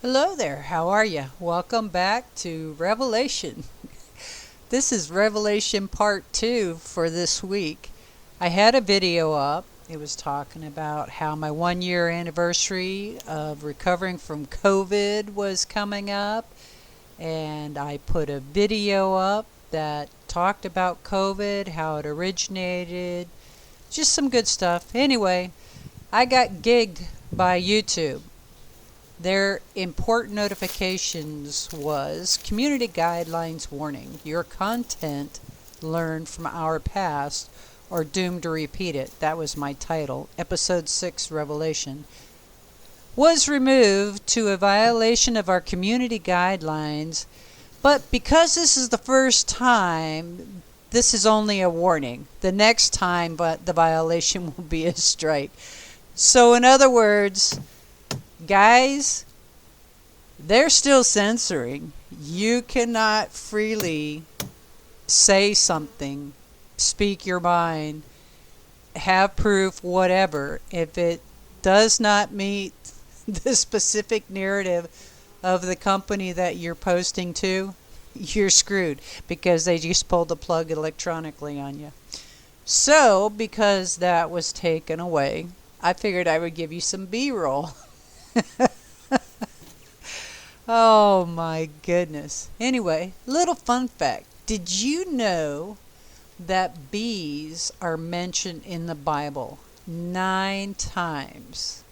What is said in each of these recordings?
Hello there, how are you? Welcome back to Revelation. This is Revelation Part 2 for this week. I had a video up. It was talking about how my 1 year anniversary of recovering from COVID was coming up. And I put a video up that talked about COVID, how it originated, just some good stuff. Anyway, I got gigged by YouTube. Their important notifications was community guidelines warning. Your content learned from our past or doomed to repeat it. That was my title. Episode 6, Revelation. Was removed to a violation of our community guidelines. But because this is the first time, this is only a warning. The next time, but the violation will be a strike. So in other words, guys, they're still censoring. You cannot freely say something, speak your mind, have proof, whatever. If it does not meet the specific narrative of the company that you're posting to, you're screwed because they just pulled the plug electronically on you. So, because that was taken away, I figured I would give you some B-roll. Oh my goodness. Anyway, little fun fact. Did you know that bees are mentioned in the Bible 9 times?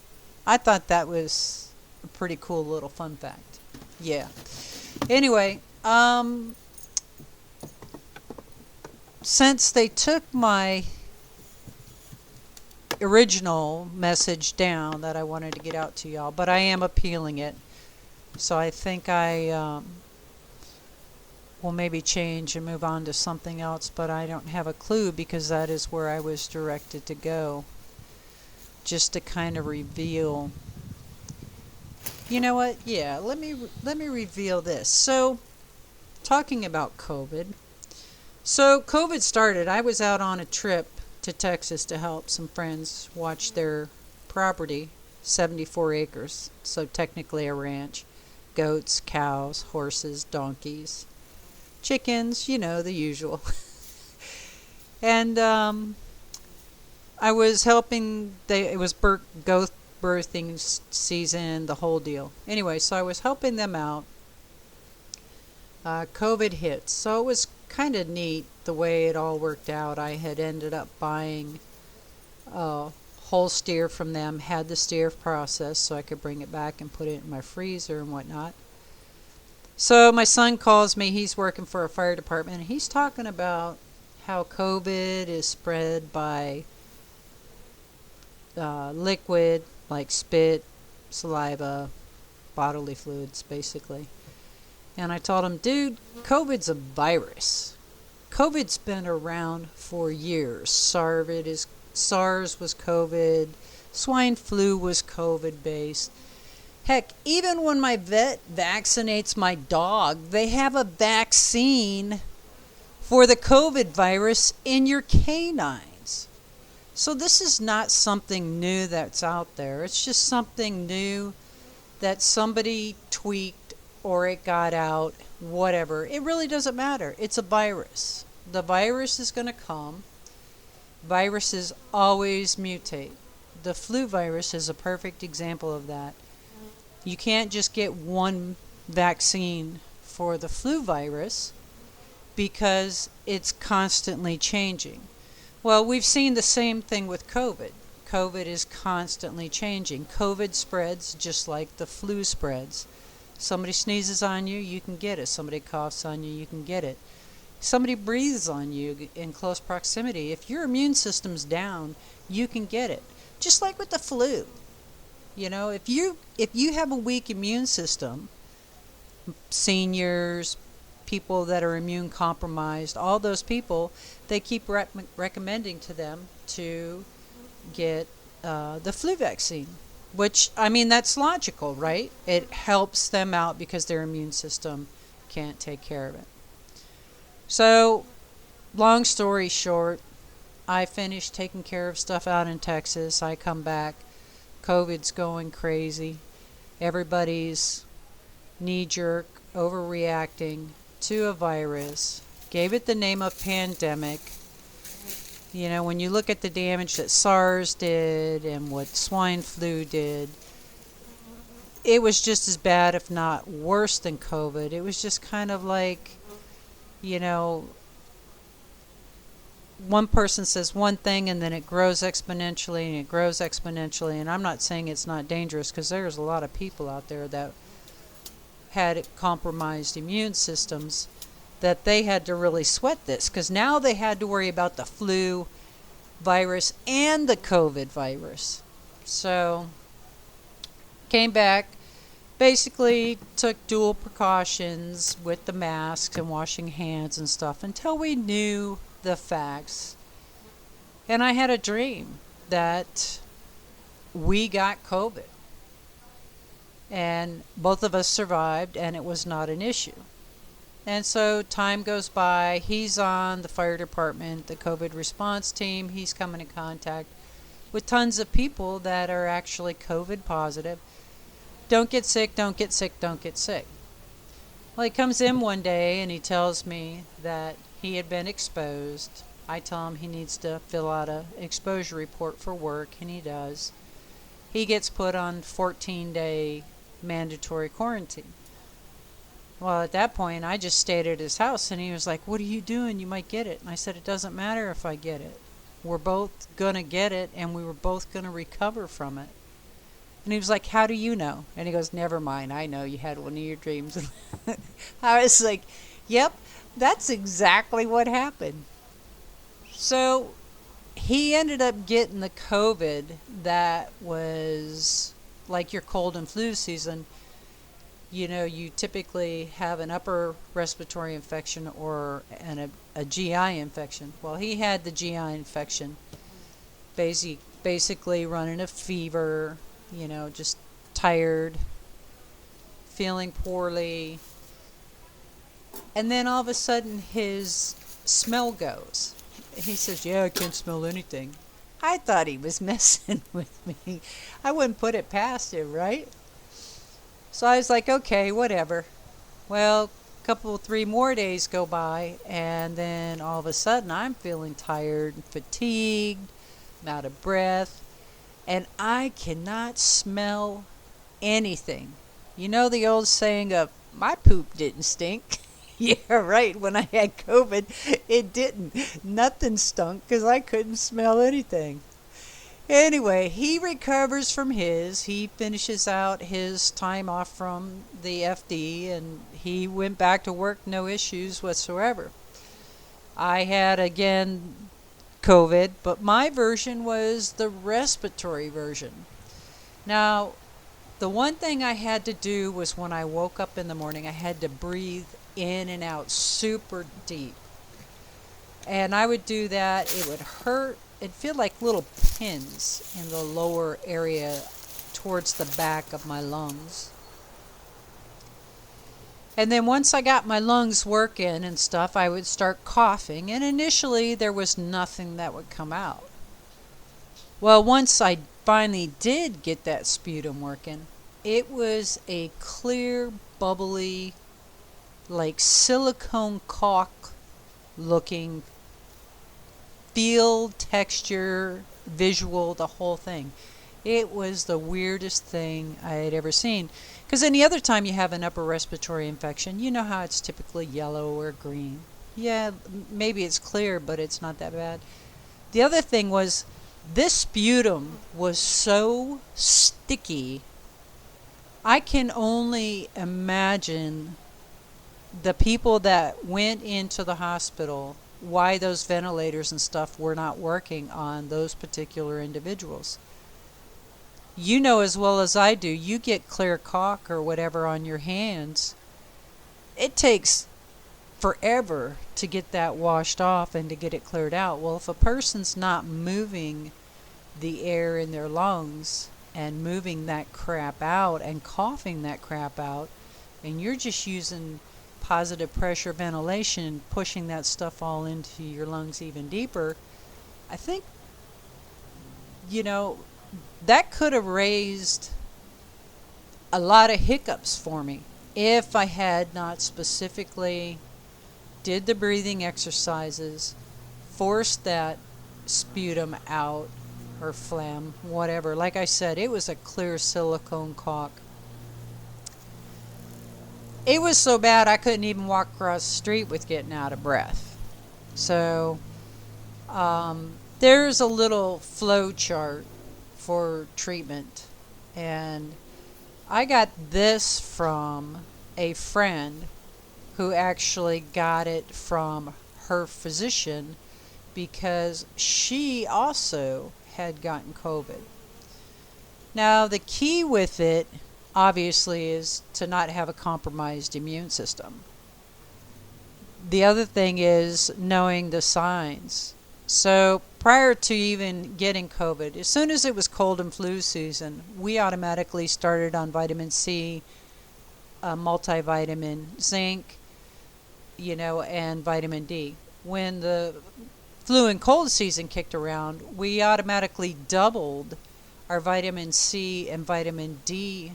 I thought that was a pretty cool little fun fact. Yeah. Anyway, since they took my original message down that I wanted to get out to y'all, but I am appealing it. So I think I will maybe change and move on to something else, but I don't have a clue because that is where I was directed to go. Just to kind of reveal. You know what? Yeah, let me reveal this. So, talking about COVID. So COVID started. I was out on a trip to Texas to help some friends watch their property, 74 acres. So technically a ranch. Goats, cows, horses, donkeys, chickens, you know, the usual. And I was helping, it was goat birthing season, the whole deal. Anyway, so I was helping them out. COVID hit, so it was kind of neat the way it all worked out. I had ended up buying whole steer from them, had the steer processed so I could bring it back and put it in my freezer and whatnot. So my son calls me, he's working for a fire department, and he's talking about how COVID is spread by liquid, like spit, saliva, bodily fluids, basically. And I told him, dude, COVID's a virus. COVID's been around for years. SARS was COVID. Swine flu was COVID-based. Heck, even when my vet vaccinates my dog, they have a vaccine for the COVID virus in your canines. So this is not something new that's out there. It's just something new that somebody tweaked or it got out, whatever. It really doesn't matter. It's a virus. The virus is going to come. Viruses always mutate. The flu virus is a perfect example of that. You can't just get one vaccine for the flu virus because it's constantly changing. Well, we've seen the same thing with COVID. COVID is constantly changing. COVID spreads just like the flu spreads. Somebody sneezes on you, you can get it. Somebody coughs on you, you can get it. Somebody breathes on you in close proximity. If your immune system's down, you can get it. Just like with the flu. You know, if you have a weak immune system, seniors, people that are immune compromised, all those people, they keep recommending to them to get the flu vaccine. Which, I mean, that's logical, right? It helps them out because their immune system can't take care of it. So, long story short, I finished taking care of stuff out in Texas. I come back. COVID's going crazy. Everybody's knee-jerk, overreacting to a virus, gave it the name of pandemic. You know, when you look at the damage that SARS did and what swine flu did, it was just as bad, if not worse than COVID. It was just kind of like, you know, one person says one thing and then it grows exponentially and it grows exponentially. And I'm not saying it's not dangerous, because there's a lot of people out there that had compromised immune systems that they had to really sweat this, because now they had to worry about the flu virus and the COVID virus. So came back, basically took dual precautions with the masks and washing hands and stuff until we knew the facts. And I had a dream that we got COVID and both of us survived, and it was not an issue. And so time goes by. He's on the fire department, the COVID response team. He's coming in contact with tons of people that are actually COVID positive. Don't get sick, don't get sick, don't get sick. Well, he comes in one day and he tells me that he had been exposed. I tell him he needs to fill out an exposure report for work, and he does. He gets put on 14-day mandatory quarantine. Well, at that point, I just stayed at his house, and he was like, "What are you doing? You might get it." And I said, "It doesn't matter if I get it. We're both going to get it, and we were both going to recover from it." And he was like, "How do you know?" And he goes, "Never mind. I know you had one of your dreams." I was like, yep, that's exactly what happened. So he ended up getting the COVID that was like your cold and flu season. You know, you typically have an upper respiratory infection or a GI infection. Well, he had the GI infection, basically running a fever, you know, just tired, feeling poorly. And then all of a sudden his smell goes. He says, "Yeah, I can't smell anything." I thought he was messing with me. I wouldn't put it past him, right? So I was like, okay, whatever. Well, three more days go by, and then all of a sudden I'm feeling tired, fatigued, I'm out of breath, and I cannot smell anything. You know the old saying of, "My poop didn't stink." Yeah, right. When I had COVID, it didn't. Nothing stunk because I couldn't smell anything. Anyway, he recovers from his. He finishes out his time off from the FD, and he went back to work, no issues whatsoever. I had, again, COVID, but my version was the respiratory version. Now, the one thing I had to do was when I woke up in the morning, I had to breathe in and out super deep. And I would do that. It would hurt. It'd feel like little pins in the lower area towards the back of my lungs. And then once I got my lungs working and stuff, I would start coughing. And initially, there was nothing that would come out. Well, once I finally did get that sputum working, it was a clear, bubbly, like silicone caulk looking feel, texture, visual, the whole thing. It was the weirdest thing I had ever seen. Because any other time you have an upper respiratory infection, you know how it's typically yellow or green. Yeah, maybe it's clear, but it's not that bad. The other thing was, this sputum was so sticky. I can only imagine the people that went into the hospital, why those ventilators and stuff were not working on those particular individuals. You know as well as I do, you get clear caulk or whatever on your hands, it takes forever to get that washed off and to get it cleared out. Well, if a person's not moving the air in their lungs and moving that crap out and coughing that crap out, and you're just using positive pressure ventilation, pushing that stuff all into your lungs even deeper, I think, you know, that could have raised a lot of hiccups for me. if I had not specifically did the breathing exercises, forced that sputum out or phlegm, whatever. Like I said, it was a clear silicone caulk. It was so bad I couldn't even walk across the street with getting out of breath. So there's a little flow chart for treatment, and I got this from a friend who actually got it from her physician because she also had gotten COVID. Now, the key with it, obviously, is to not have a compromised immune system. The other thing is knowing the signs. So prior to even getting COVID, as soon as it was cold and flu season, we automatically started on vitamin C, multivitamin, zinc, and vitamin D. When the flu and cold season kicked around, we automatically doubled our vitamin C and vitamin D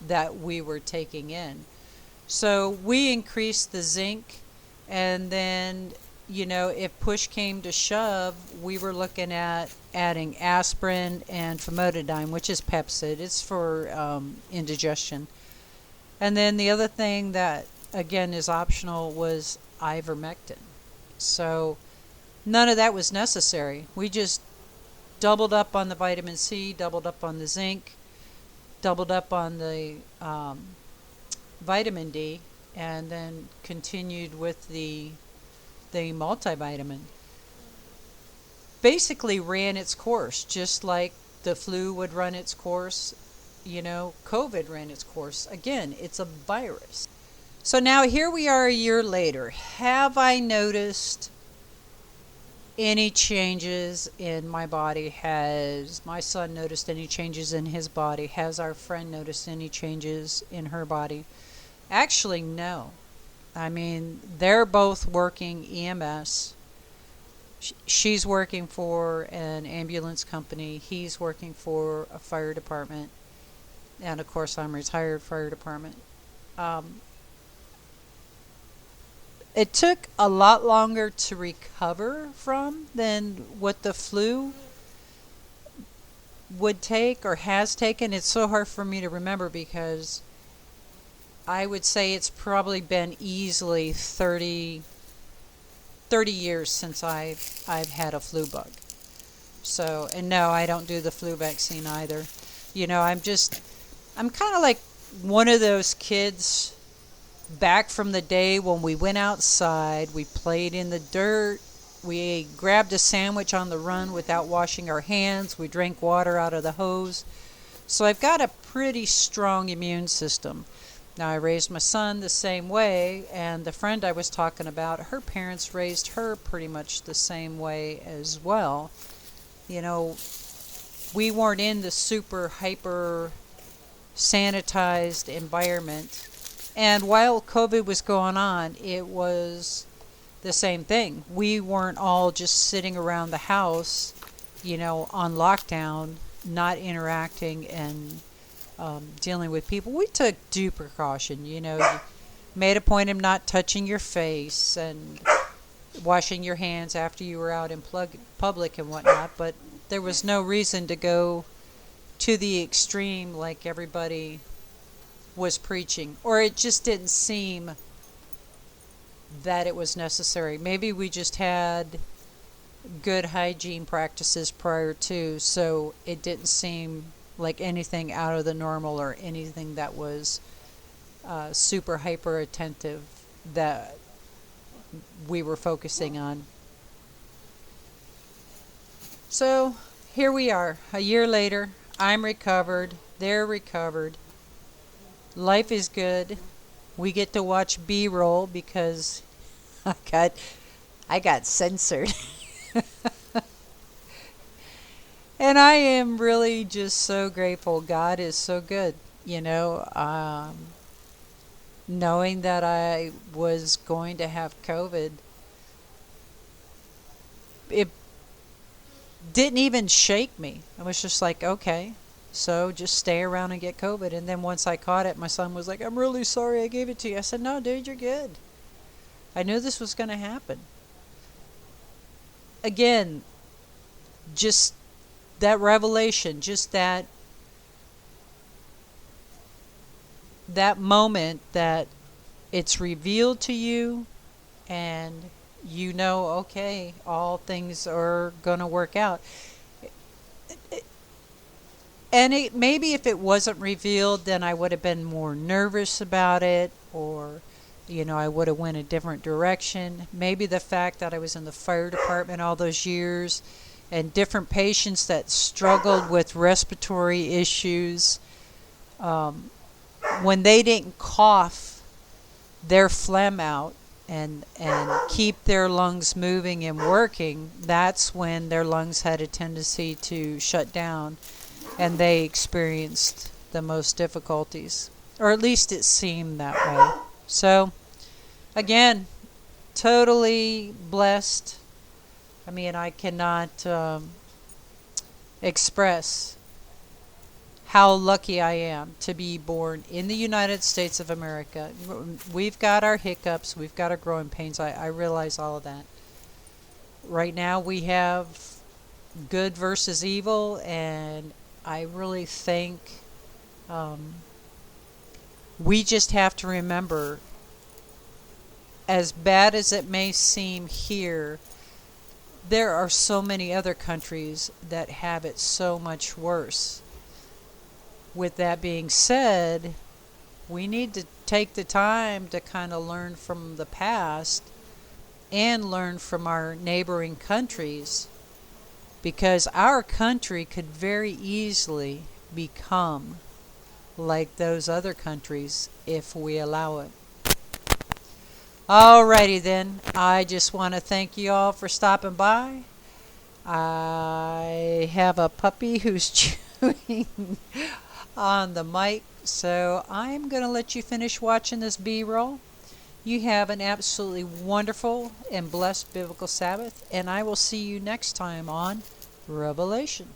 that we were taking in. So we increased the zinc, and then, if push came to shove, we were looking at adding aspirin and famotidine, which is Pepcid. It's for indigestion. And then the other thing that, again, is optional was ivermectin. So none of that was necessary. We just doubled up on the vitamin C, doubled up on the zinc, doubled up on the vitamin D, and then continued with the multivitamin. Basically ran its course, just like the flu would run its course. COVID ran its course. Again, it's a virus. So now here we are a year later. Have I noticed any changes in my body? Has my son noticed any changes in his body? Has our friend noticed any changes in her body? Actually, no. I mean, they're both working EMS. She's working for an ambulance company. He's working for a fire department. And of course, I'm retired fire department. It took a lot longer to recover from than what the flu would take or has taken. It's so hard for me to remember because I would say it's probably been easily 30 years since I've had a flu bug. So, and no, I don't do the flu vaccine either. I'm kind of like one of those kids back from the day when we went outside, we played in the dirt, we grabbed a sandwich on the run without washing our hands, we drank water out of the hose. So I've got a pretty strong immune system. Now, I raised my son the same way, and the friend I was talking about, her parents raised her pretty much the same way as well. We weren't in the super hyper sanitized environment. And while COVID was going on, it was the same thing. We weren't all just sitting around the house, on lockdown, not interacting and dealing with people. We took due precaution, you made a point of not touching your face and washing your hands after you were out in public and whatnot, but there was no reason to go to the extreme like everybody was preaching, or it just didn't seem that it was necessary. Maybe we just had good hygiene practices prior to, so it didn't seem like anything out of the normal or anything that was super hyper attentive that we were focusing on. So here we are, a year later. I'm recovered, they're recovered. Life is good. We get to watch B-roll because I got censored. And I am really just so grateful. God is so good, knowing that I was going to have COVID. It didn't even shake me. I was just like, okay, So just stay around and get COVID. And then once I caught it, my son was like, I'm really sorry I gave it to you. I said, no, dude, you're good. I knew this was going to happen. Again, just that revelation, just that moment that it's revealed to you, and you know, okay, all things are going to work out. And maybe if it wasn't revealed, then I would have been more nervous about it, or I would have went a different direction. Maybe the fact that I was in the fire department all those years, and different patients that struggled with respiratory issues, when they didn't cough their phlegm out and keep their lungs moving and working, that's when their lungs had a tendency to shut down, and they experienced the most difficulties, or at least it seemed that way. So again, totally blessed. I mean, I cannot express how lucky I am to be born in the United States of America. We've got our hiccups, we've got our growing pains. I realize all of that. Right now we have good versus evil, and I really think we just have to remember, as bad as it may seem here, there are so many other countries that have it so much worse. With that being said, we need to take the time to kind of learn from the past and learn from our neighboring countries, because our country could very easily become like those other countries if we allow it. Alrighty then, I just want to thank you all for stopping by. I have a puppy who's chewing on the mic, so I'm going to let you finish watching this B-roll. You have an absolutely wonderful and blessed biblical Sabbath, and I will see you next time on Revelation.